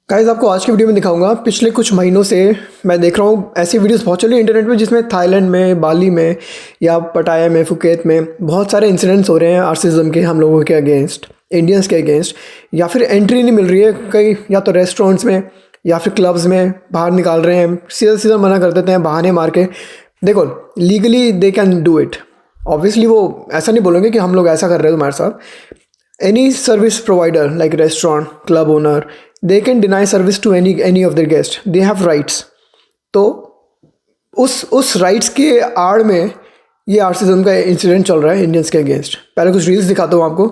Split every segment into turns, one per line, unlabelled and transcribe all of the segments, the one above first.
Guys आपको आज की वीडियो में दिखाऊंगा। पिछले कुछ महीनों से मैं देख रहा हूँ ऐसी वीडियोस बहुत चली इंटरनेट में जिसमें थाईलैंड में, बाली में या पटाया में, फुकेत में बहुत सारे इंसिडेंट्स हो रहे हैं आर्सिज्म के, हम लोगों के अगेंस्ट, इंडियंस के अगेंस्ट। या फिर एंट्री नहीं मिल रही है कई, या तो रेस्टोरेंट्स में या फिर क्लब्स में बाहर निकाल रहे हैं, सीधा सीधा मना कर देते हैं बहाने मार के। देखो, legally they can do it. Obviously वो ऐसा नहीं बोलेंगे कि हम लोग ऐसा कर रहे हैं तुम्हारे साथ। any service provider like restaurant, club owner, they can deny service to any of their guests. They have rights. तो उस राइट्स के आड़ में ये आर्सिज्म का इंसिडेंट चल रहा है इंडियंस के अगेंस्ट। पहले कुछ रील्स दिखाता हूँ आपको,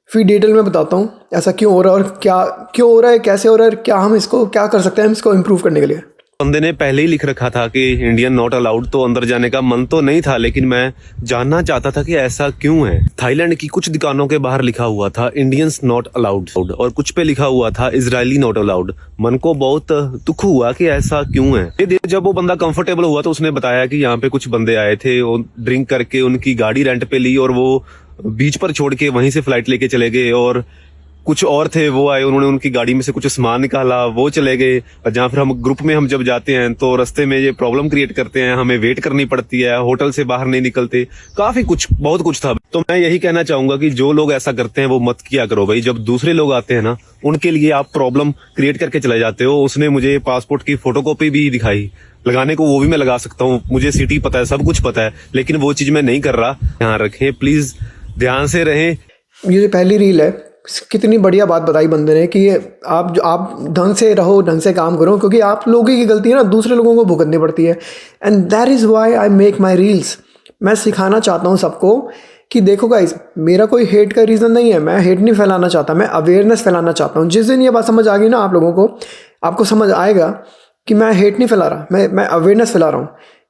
फिर डिटेल में बताता हूँ ऐसा क्यों हो रहा है और क्या क्यों हो रहा है, कैसे हो रहा है, क्या हम इसको क्या कर सकते हैं हम इसको इम्प्रूव करने के लिए।
बंदे ने पहले ही लिख रखा था कि इंडियन नॉट अलाउड, तो अंदर जाने का मन तो नहीं था, लेकिन मैं जानना चाहता था कि ऐसा क्यों है। थाईलैंड की कुछ दुकानों के बाहर लिखा हुआ था इंडियंस नॉट अलाउड और कुछ पे लिखा हुआ था इजरायली नॉट अलाउड। मन को बहुत दुख हुआ कि ऐसा क्यों है। ये जब वो बंदा कंफर्टेबल हुआ तो उसने बताया कि यहाँ पे कुछ बंदे आए थे, वो ड्रिंक करके उनकी गाड़ी रेंट पे ली और वो बीच पर छोड़ के वहीं से फ्लाइट लेके चले गए। और कुछ और थे, वो आए, उन्होंने उनकी गाड़ी में से कुछ सामान निकाला, वो चले गए। और जहाँ फिर हम ग्रुप में जब जाते हैं तो रास्ते में ये प्रॉब्लम क्रिएट करते हैं, हमें वेट करनी पड़ती है, होटल से बाहर नहीं निकलते, काफी कुछ बहुत कुछ था। तो मैं यही कहना चाहूंगा कि जो लोग ऐसा करते हैं वो मत किया करो भाई। जब दूसरे लोग आते हैं ना, उनके लिए आप प्रॉब्लम क्रिएट करके चले जाते हो। उसने मुझे पासपोर्ट की फोटोकॉपी भी दिखाई, लगाने को वो भी मैं लगा सकता हूँ, मुझे सिटी पता है, सब कुछ पता है, लेकिन वो चीज मैं नहीं कर रहा। ध्यान रखें प्लीज, ध्यान से रहें।
ये जो पहली रील है, कितनी बढ़िया बात बताई बंदे ने कि आप ढंग से रहो, ढंग से काम करो, क्योंकि आप लोगों की गलती है ना दूसरे लोगों को भुगतनी पड़ती है। And that is why I make my reels. मैं सिखाना चाहता हूँ सबको कि देखो गाइस, मेरा कोई हेट का रीज़न नहीं है, मैं हेट नहीं फैलाना चाहता, मैं अवेयरनेस फैलाना चाहता हूँ। जिस दिन ये बात समझ आ गई ना आप लोगों को, आपको समझ आएगा कि मैं हेट नहीं फैला रहा, मैं अवेयरनेस फैला रहा हूँ।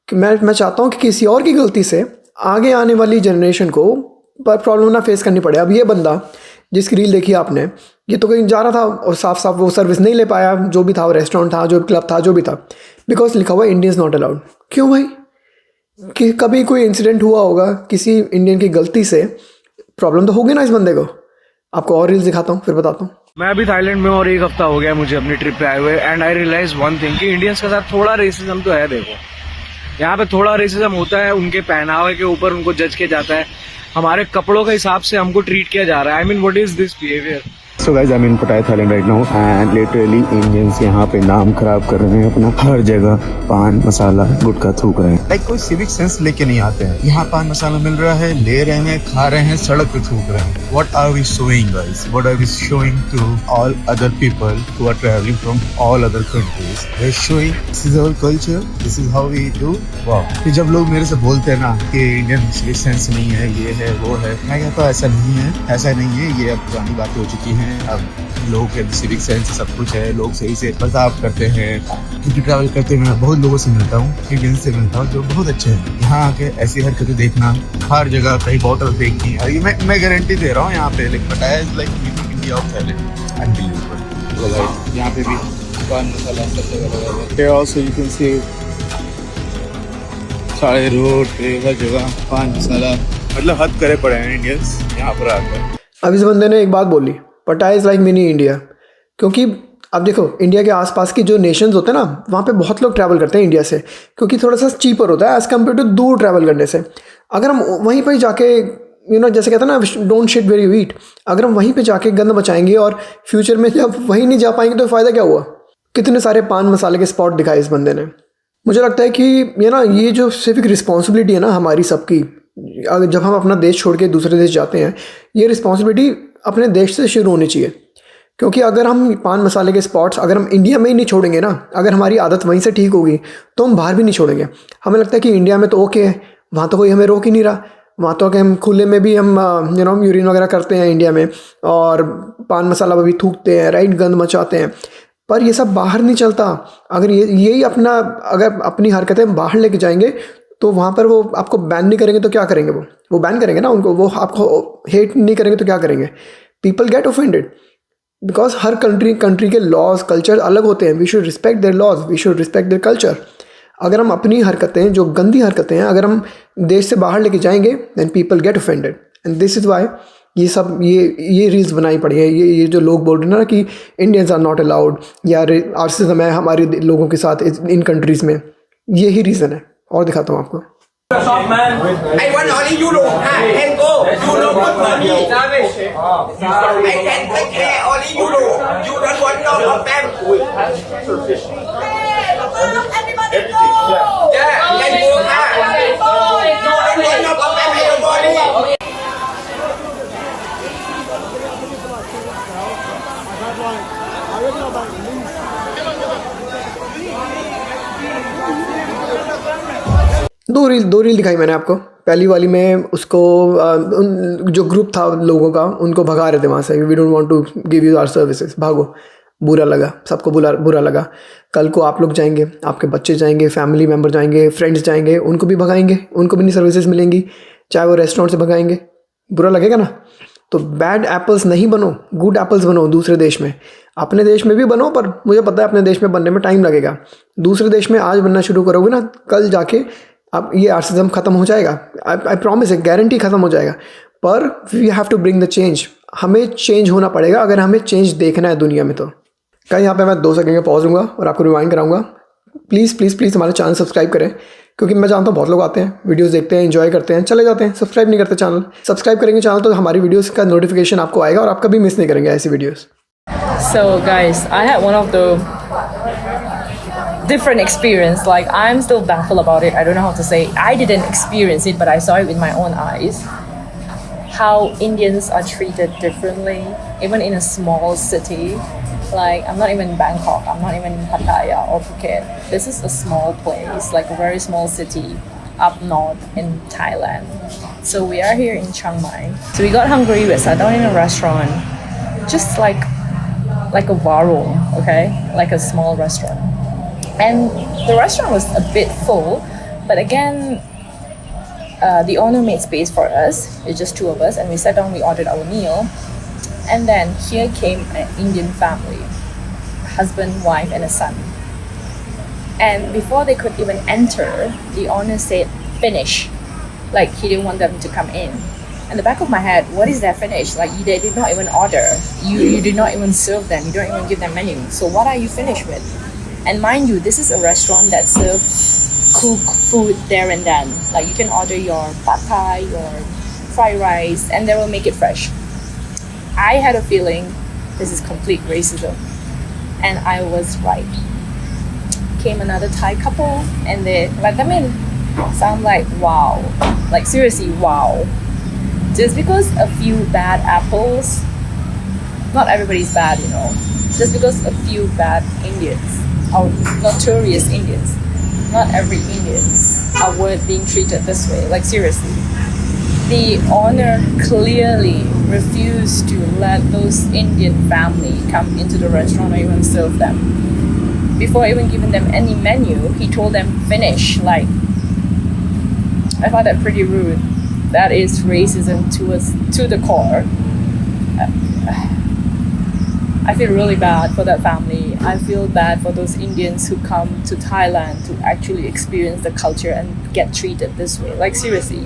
कि मैं चाहता हूँ कि किसी और की गलती से आगे आने वाली जनरेशन को प्रॉब्लम ना फेस करनी पड़े। अब ये बंदा जिसकी रील देखी आपने, ये तो कहीं जा रहा था और साफ साफ वो सर्विस नहीं ले पाया, जो भी था, वो रेस्टोरेंट था, जो क्लब था, जो भी था, बिकॉज लिखा हुआ इंडियंस नॉट अलाउड। क्यों भाई? कि कभी कोई इंसिडेंट हुआ होगा किसी इंडियन की गलती से, प्रॉब्लम तो होगी ना इस बंदे को। आपको और रील्स दिखाता हूँ फिर बताता हूँ।
मैं अभी थाईलैंड में और एक हफ्ता हो गया मुझे अपनी ट्रिप पे आए हुए, and I realise one thing कि इंडियंस के साथ थोड़ा रेसिज्म तो है। देखो, यहाँ पे थोड़ा रेसिज्म होता है, उनके पहनावे के ऊपर उनको जज किया जाता है, हमारे कपड़ों के हिसाब से हमको ट्रीट किया जा रहा है। I mean what is this behaviour?
So guys, I am in Pattaya Thailand right now and literally Indians यहाँ पे नाम खराब कर रहे हैं अपना। हर जगह पान मसाला गुटखा थूक रहे हैं, लाइक कोई सिविक सेंस लेके नहीं आते हैं। यहाँ पान मसाला मिल रहा है, ले रहे हैं, खा रहे हैं, सड़क पे थूक रहे हैं। What are we showing guys? What are we showing to all other people who are travelling from all other countries? We are showing this is our culture, this is how we do. Wow! कि जब लोग मेरे से बोलते हैं ना कि Indian civic sense नहीं है, ये है वो है, मैं कहता हूँ ऐसा नहीं है, ऐसा नहीं है, ये अब पुरानी बातें हो चुकी हैं। अब लोगों के सिविक सेंस सब कुछ है, लोग सही से बर्ताव करते हैं। क्योंकि ट्रैवल करते हुए मैं बहुत लोगों से मिलता हूँ, इंडियन से मिलता हूँ जो बहुत अच्छे हैं। यहाँ आके ऐसी हरकतें देखना, हर जगह कहीं बॉटल फेंकनी, ये मैं गारंटी दे रहा हूँ यहाँ पे। लाइक पटाया is like India of Thailand, unbelievable. यहाँ पे भी पान मसाला सब जगह लगा है। Here also you can see सारे रोड पे हर जगह पान मसाला, मतलब हद करे पड़े हैं इंडियंस यहाँ पर आकर।
अब इस बंदे ने एक बात बोली, पटाया इज़ लाइक मिनी इंडिया। क्योंकि अब देखो, इंडिया के आसपास की जो नेशंस होते हैं ना, वहाँ पे बहुत लोग ट्रैवल करते हैं इंडिया से, क्योंकि थोड़ा सा चीपर होता है एज़ कम्पेयर टू दूर ट्रैवल करने से। अगर हम वहीं पर जाके जैसे कहते हैं ना, don't shit where you eat, अगर हम वहीं पे जाके गंद मचाएंगे और फ्यूचर में जब वहीं नहीं जा पाएंगे तो फ़ायदा क्या हुआ? कितने सारे पान मसाले के स्पॉट दिखाए इस बंदे ने। मुझे लगता है कि ये जो सिविक रिस्पॉन्सिबिलिटी है ना हमारी सबकी, जब हम अपना देश छोड़ के दूसरे देश जाते हैं, ये रिस्पॉन्सिबिलिटी अपने देश से शुरू होनी चाहिए। क्योंकि अगर हम पान मसाले के स्पॉट्स अगर हम इंडिया में ही नहीं छोड़ेंगे ना, अगर हमारी आदत वहीं से ठीक होगी तो हम बाहर भी नहीं छोड़ेंगे। हमें लगता है कि इंडिया में तो ओके है, वहाँ तो कोई हमें रोक ही नहीं रहा, वहाँ तो हम खुले में भी हम यूरिन वगैरह करते हैं इंडिया में, और पान मसाला भी थूकते हैं, राइट, गंद मचाते हैं। पर ये सब बाहर नहीं चलता। अगर यही अगर अपनी हरकतें बाहर लेके जाएंगे तो वहाँ पर वो आपको बैन नहीं करेंगे तो क्या करेंगे? वो बैन करेंगे ना उनको, वो आपको हेट नहीं करेंगे तो क्या करेंगे? पीपल गेट ऑफेंडेड बिकॉज हर कंट्री के लॉज, कल्चर अलग होते हैं। We should respect their laws, we should respect their culture. अगर हम अपनी हरकतें, जो गंदी हरकतें हैं, अगर हम देश से बाहर लेके जाएंगे, then people get offended. And this is why ये सब ये रील्स बनाई पड़ी है, ये जो लोग बोल रहे हैं ना कि इंडियंस आर नॉट अलाउड या आर्सिज्म है हमारे लोगों के साथ इन कंट्रीज़ में, यही रीज़न है। और दिखाता हूँ आपको।
I want only euro. Can go. Euro good for me. I can take care only euro. You don't want no problem.
Everybody go!
Yeah, can go. You don't want no problem. Everybody.
दो reel दिखाई मैंने आपको। पहली वाली में उसको जो group था लोगों का, उनको भगा रहे थे वहाँ से, we don't want to give you our services, भागो। बुरा लगा, सबको बुरा लगा। कल को आप लोग जाएंगे, आपके बच्चे जाएंगे, फैमिली मेम्बर जाएंगे, फ्रेंड्स जाएंगे, उनको भी भगाएंगे, उनको भी नहीं सर्विसेज मिलेंगी, चाहे वो रेस्टोरेंट से भगाएंगे, बुरा लगेगा ना। तो बैड एप्पल्स नहीं बनो, गुड एप्पल्स बनो दूसरे देश में। अपने देश में भी बनो, पर मुझे पता है अपने देश में बनने में टाइम लगेगा। दूसरे देश में आज बनना शुरू करोगे ना, कल जाके अब ये आर्सिज्म ख़त्म हो जाएगा। आई प्रॉमिस, है गारंटी ख़त्म हो जाएगा। पर we have to bring the change. हमें चेंज होना पड़ेगा अगर हमें चेंज देखना है दुनिया में। तो कहीं यहाँ पे मैं 2 सेकंड का पॉज लूँगा और आपको रिमाइंड कराऊंगा, प्लीज़ प्लीज़ प्लीज़ हमारे चैनल सब्सक्राइब करें, क्योंकि मैं जानता हूँ बहुत लोग आते हैं, वीडियोस देखते हैं, एंजॉय करते हैं, चले जाते हैं, सब्सक्राइब नहीं करते चैनल। सब्सक्राइब करेंगे चैनल तो हमारी वीडियोस का नोटिफिकेशन आपको आएगा और आप कभी मिस नहीं करेंगे ऐसी videos.
So guys, I had one of the different experience. Like I'm still baffled about it. I don't know how to say. I didn't experience it, but I saw it with my own eyes. How Indians are treated differently, even in a small city. Like I'm not even in Bangkok. I'm not even in Pattaya or Phuket. This is a small place, like a very small city up north in Thailand. So we are here in Chiang Mai. So we got hungry. We sat down in a restaurant, just like a warung, okay, like a small restaurant. And the restaurant was a bit full, but again, the owner made space for us. It's just 2 of us, and we sat down, we ordered our meal. And then here came an Indian family, husband, wife, and a son. And before they could even enter, the owner said, finish. Like he didn't want them to come in. In the back of my head, what is that finish? Like they did not even order. You did not even serve them. You don't even give them menu. So what are you finished with? And mind you, this is a restaurant that serves cook food there and then. Like you can order your pad thai, your fried rice, and they will make it fresh. I had a feeling this is complete racism, and I was right. Came another Thai couple, and they let them in. So I'm like, wow, like seriously, wow. Just because a few bad apples, not everybody's bad, you know. Just because a few bad Indians, or notorious Indians, not every Indians are worth being treated this way. Like seriously, the owner clearly refused to let those Indian family come into the restaurant or even serve them. Before even giving them any menu, he told them finish. Like I found that pretty rude. That is racism to the core. I feel really bad for that family. I feel bad for those Indians who come to Thailand to actually experience the culture and get treated this way. Like seriously,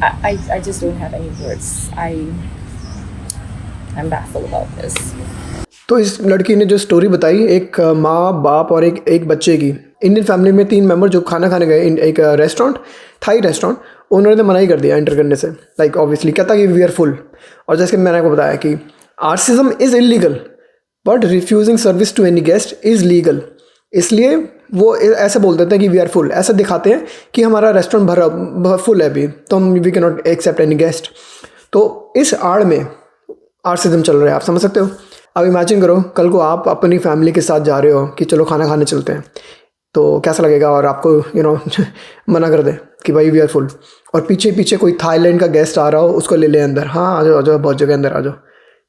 I just don't have any words. I'm baffled about this.
तो इस लड़की ने जो story बताई, एक माँ बाप और एक बच्चे की, इंडियन फैमिली में 3 मेंबर जो खाना खाने गए एक रेस्टोरेंट, थाई रेस्टोरेंट, ओनर ने मना ही कर दिया एंटर करने से। लाइक ऑब्वियसली कहता कि वी आर फुल। और जैसे मैंने आपको बताया कि racism is illegal, but refusing service to any guest is legal. इसलिए वो ऐसे बोल देते हैं कि वी आर फुल, ऐसा दिखाते हैं कि हमारा रेस्टोरेंट भरा फुल है अभी, तो हम we can not accept any guest. तो इस आड़ में आर्सिज्म चल रहा है, आप समझ सकते हो। अब इमेजिन करो कल को आप अपनी फैमिली के साथ जा रहे हो कि चलो खाना खाने चलते हैं, तो कैसा लगेगा। और आपको मना कर दे कि भाई वी आर फुल, और पीछे पीछे कोई थाईलैंड का गेस्ट आ रहा हो, उसको ले ले अंदर, हाँ आ जाओ बहुत जगह अंदर आ जाओ।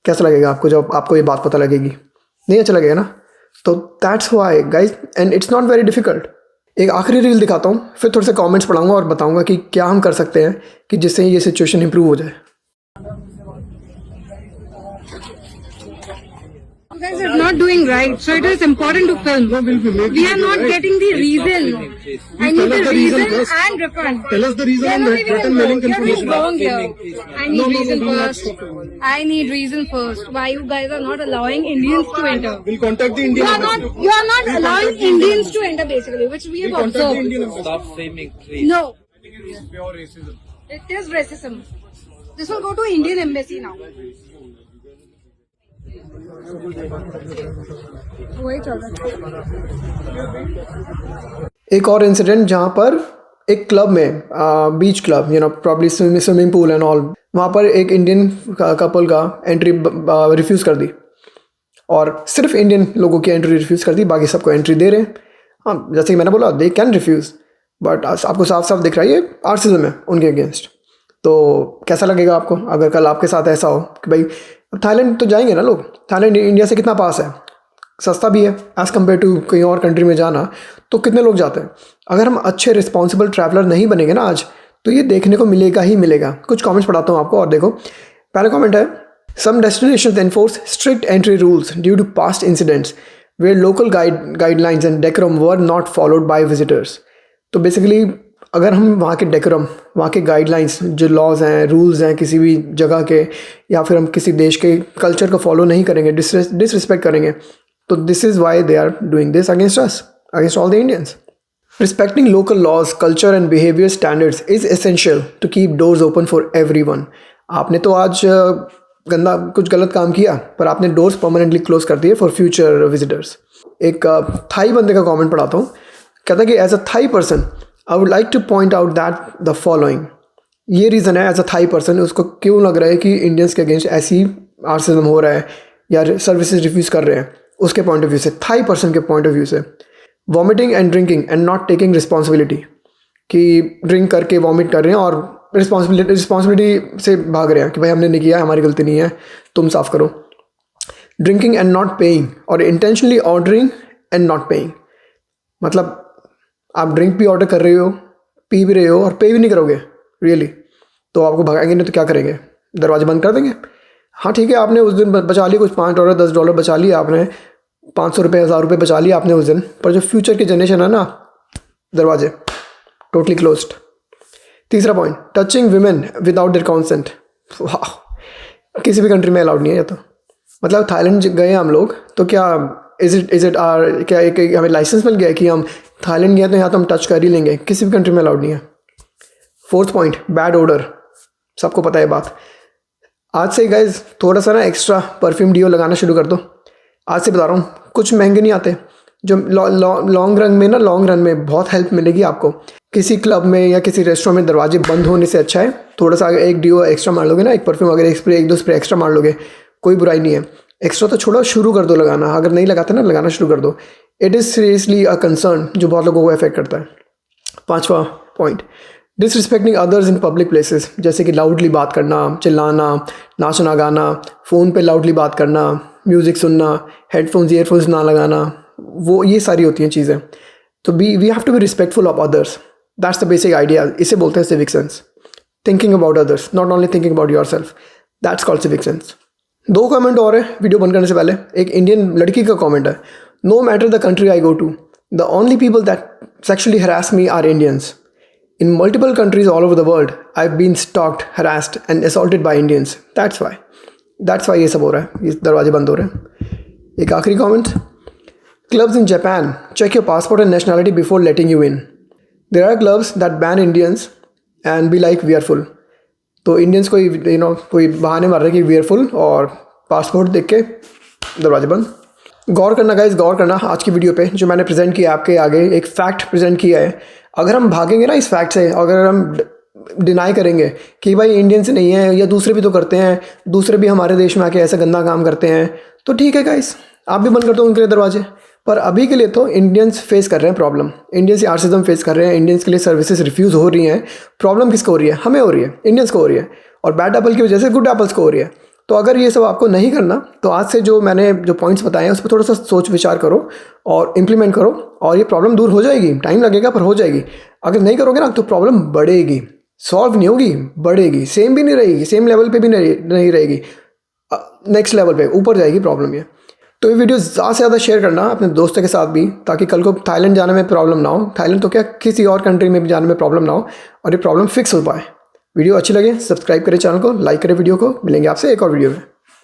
कैसा लगेगा आपको जब आपको ये बात पता लगेगी? नहीं अच्छा लगेगा ना। तो that's why guys, and it's not very difficult. एक आखिरी रील दिखाता हूँ, फिर थोड़े से कमेंट्स पढ़ाऊँगा और बताऊँगा कि क्या हम कर सकते हैं कि जिससे ये सिचुएशन इंप्रूव हो जाए।
guys are not doing right, so it is important to film. We are not getting the reason. I need the reason and refund.
Tell us the reason
Then
and
only we can
return
go.
mailing
You're being
confirmation.
wrong here. I need reason first. I need reason first. Why you guys are not allowing Indians to enter?
We'll contact the
You
Indian
are
embassy.
not. You are not allowing Indians to enter, basically, which we have
Contact the
observed.
Indian embassy.
Stop framing, please.
No. It is racism. This will go to Indian embassy now. वही चल रहा है।
एक और incident जहाँ पर एक club में beach club probably swimming pool and all, वहाँ पर एक इंडियन कपल का एंट्री रिफ्यूज़ कर दी और सिर्फ इंडियन लोगों की एंट्री रिफ्यूज़ कर दी, बाकी सबको एंट्री दे रहे हैं। हाँ, जैसे कि मैंने बोला दे कैन रिफ्यूज़, बट आपको साफ साफ दिख रहा है ये आर्सिज्म है उनके अगेंस्ट। तो कैसा लगेगा आपको अगर कल आपके साथ ऐसा हो कि भाई थाईलैंड तो जाएंगे ना लोग, थाईलैंड इंडिया से कितना पास है, सस्ता भी है एज़ कम्पेयर टू कहीं और कंट्री में जाना, तो कितने लोग जाते हैं। अगर हम अच्छे रिस्पॉन्सिबल ट्रैवलर नहीं बनेंगे ना आज, तो ये देखने को मिलेगा ही मिलेगा। कुछ कमेंट्स पढ़ाता हूँ आपको और देखो। पहला कमेंट है, some destinations enforce strict entry rules due to past incidents where local guidelines and decorum were not followed by visitors. तो बेसिकली अगर हम वहाँ के डेकोरम, वहाँ के गाइडलाइंस, जो लॉज हैं, रूल्स हैं किसी भी जगह के, या फिर हम किसी देश के कल्चर को फॉलो नहीं करेंगे, डिसरिस्पेक्ट करेंगे, तो this is why they are doing this against us, against all the Indians. Respecting local laws, culture and behavior standards is essential to keep doors open for everyone. आपने तो आज कुछ गलत काम किया, पर आपने डोर्स परमानेंटली क्लोज कर दिए फॉर फ्यूचर विजिटर्स। एक थाई बंदे का कमेंट पढ़ाता हूँ, कहता है कि as a Thai person I would like to point out that the following. ये रीज़न है एज अ थाई पर्सन उसको क्यों लग रहा है कि इंडियंस के अगेंस्ट ऐसी आर्सिज्म हो रहा है या सर्विसेज रिफ्यूज़ कर रहे हैं, उसके पॉइंट ऑफ व्यू से, थाई पर्सन के पॉइंट ऑफ व्यू से। Vomiting and drinking and not taking responsibility, कि ड्रिंक करके वॉमिट कर रहे हैं और रिस्पॉन्सिबिलिटी से भाग रहे हैं कि भाई हमने नहीं किया, हमारी गलती नहीं है, तुम साफ करो। ड्रिंकिंग एंड नॉट पेइंग और intentionally ordering and not paying, मतलब आप ड्रिंक भी ऑर्डर कर रहे हो, पी भी रहे हो और पे भी नहीं करोगे रियली, तो आपको भगाएंगे नहीं तो क्या करेंगे, दरवाजे बंद कर देंगे। हाँ ठीक है, आपने उस दिन बचा लिया कुछ $5 $10 बचा लिया आपने, 500 रुपये 1000 रुपये बचा लिया आपने उस दिन, पर जो फ्यूचर की जनरेशन है ना, दरवाजे टोटली क्लोज्ड। तीसरा point, touching women without their consent. किसी भी कंट्री में अलाउड नहीं है ये तो। मतलब थाईलैंड गए हम लोग तो क्या इज इट आर क्या एक हमें लाइसेंस मिल गया कि हम थाईलैंड गए तो यहाँ तो हम टच कर ही लेंगे, किसी भी कंट्री में अलाउड नहीं है। फोर्थ पॉइंट, बैड ओडर, सबको पता है बात। आज से गाइज थोड़ा सा ना एक्स्ट्रा परफ्यूम डिओ लगाना शुरू कर दो। आज से बता रहा हूँ, कुछ महंगे नहीं आते, जो लॉन्ग रन में बहुत हेल्प मिलेगी आपको। किसी क्लब में या किसी रेस्टोरेंट में दरवाजे बंद होने से अच्छा है थोड़ा सा एक डिओ एक्स्ट्रा मार लोगे ना, एक परफ्यूम अगर एक दो स्प्रे एक्स्ट्रा मार लोगे, कोई बुराई नहीं है। एक्स्ट्रा तो छोड़ो, शुरू कर दो लगाना, अगर नहीं लगाते ना लगाना शुरू कर दो। It is seriously a concern जो बहुत लोगों को अफेक्ट करता है। पांचवा point, disrespecting others in public places, जैसे कि लाउडली बात करना, चिल्लाना, नाचना गाना, फ़ोन पे लाउडली बात करना, म्यूज़िक सुनना, हेडफोन्स ईयरफोन्स ना लगाना, वो ये सारी होती हैं चीज़ें। तो we have to be respectful of others, that's the basic idea. इसे बोलते हैं civic sense, thinking about others, not only thinking about yourself, that's called civic sense. 2 comment और है वीडियो बंद करने से पहले। एक इंडियन लड़की का कमेंट है, no matter the country I go to, the only people that sexually harass me are Indians. In multiple countries all over the world, I've been stalked, harassed and assaulted by Indians. That's why ये सब हो रहा है, ये दरवाजे बंद हो रहे हैं। एक आखिरी comment, clubs in Japan check your passport and nationality before letting you in. There are clubs that ban Indians and be like we are full. तो इंडियंस कोई बहाने मार रहे कि we are full और पासपोर्ट देख के दरवाजे बंद। गौर करना गाइस, गौर करना आज की वीडियो पे जो मैंने प्रेजेंट किया आपके आगे, एक फैक्ट प्रेजेंट किया है। अगर हम भागेंगे ना इस फैक्ट से, अगर हम डिनाई करेंगे कि भाई इंडियंस नहीं है या दूसरे भी तो करते हैं, दूसरे भी हमारे देश में आके ऐसा गंदा काम करते हैं, तो ठीक है गाइस, आप भी बंद कर दो उनके लिए दरवाजे। पर अभी के लिए तो इंडियंस फेस कर रहे हैं प्रॉब्लम, इंडियंस आर्सिज्म फेस कर रहे हैं, इंडियंस के लिए सर्विसेज रिफ्यूज़ हो रही हैं। प्रॉब्लम किसको हो रही है? हमें हो रही है, इंडियंस को हो रही है, और बैड एप्पल की वजह से गुड एप्पल्स को हो रही है। तो अगर ये सब आपको नहीं करना, तो आज से जो मैंने जो पॉइंट्स बताए हैं उस पर थोड़ा सा सोच विचार करो और इम्प्लीमेंट करो, और ये प्रॉब्लम दूर हो जाएगी। टाइम लगेगा पर हो जाएगी। अगर नहीं करोगे ना तो प्रॉब्लम बढ़ेगी, सॉल्व नहीं होगी, बढ़ेगी। सेम भी नहीं रहेगी, सेम लेवल पे भी नहीं रहेगी, नेक्स्ट लेवल पे ऊपर जाएगी प्रॉब्लम ये। तो ये वीडियो ज़्यादा से ज़्यादा शेयर करना अपने दोस्तों के साथ भी, ताकि कल को थाईलैंड जाने में प्रॉब्लम ना हो, थाईलैंड तो क्या किसी और कंट्री में भी जाने में प्रॉब्लम ना हो और ये प्रॉब्लम फिक्स हो पाए। वीडियो अच्छी लगे सब्सक्राइब करें चैनल को, लाइक करें वीडियो को। मिलेंगे आपसे एक और वीडियो में।